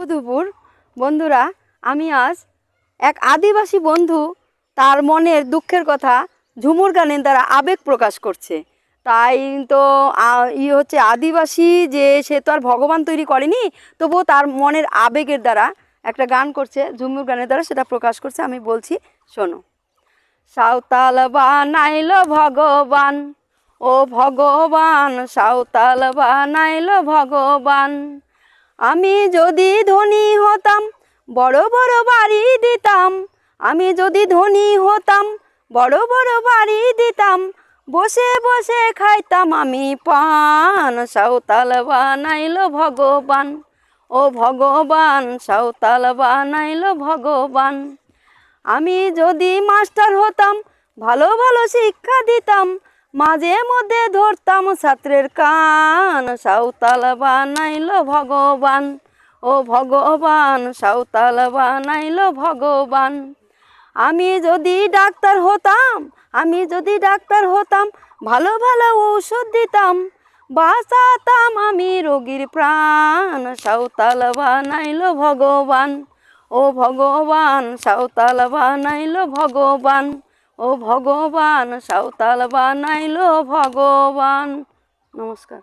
দুপুর বন্ধুরা, আমি আজ এক আদিবাসী বন্ধু তার মনের দুঃখের কথা ঝুমুর গানের দ্বারা আবেগ প্রকাশ করছে। তাই তো হচ্ছে আদিবাসী যে সে তো আর ভগবান তৈরি করেনি, তবুও তার মনের আবেগের দ্বারা একটা গান করছে, ঝুমুর গানের দ্বারা সেটা প্রকাশ করছে। আমি বলছি, শোনো। সাঁওতাল বানাইল ভগবান, ও ভগবান, সাঁওতাল বানাইল ভগবান। আমি যদি ধনী হতাম বড় বড় বাড়ি দিতাম, আমি যদি ধনী হতাম বড় বড় বাড়ি দিতাম, বসে বসে খাইতাম আমি পান। সাঁওতাল বানাইল ভগবান, ও ভগবান, সাঁওতাল বানাইল ভগবান। আমি যদি মাস্টার হতাম ভালো ভালো শিক্ষা দিতাম, মাঝে মধ্যে ধরতাম ছাত্রের কান। সাঁওতাল বানাইল ভগবান, ও ভগবান, সাঁওতাল বানাইল ভগবান। আমি যদি ডাক্তার হতাম, আমি যদি ডাক্তার হতাম, ভালো ভালো ঔষধ দিতাম, বাঁচাতাম আমি রোগীর প্রাণ। সাঁওতাল বানাইল ভগবান, ও ভগবান, সাঁওতাল বানাইল ভগবান, ও ভগবান, সাঁওতাল বানাইল ভগবান। নমস্কার।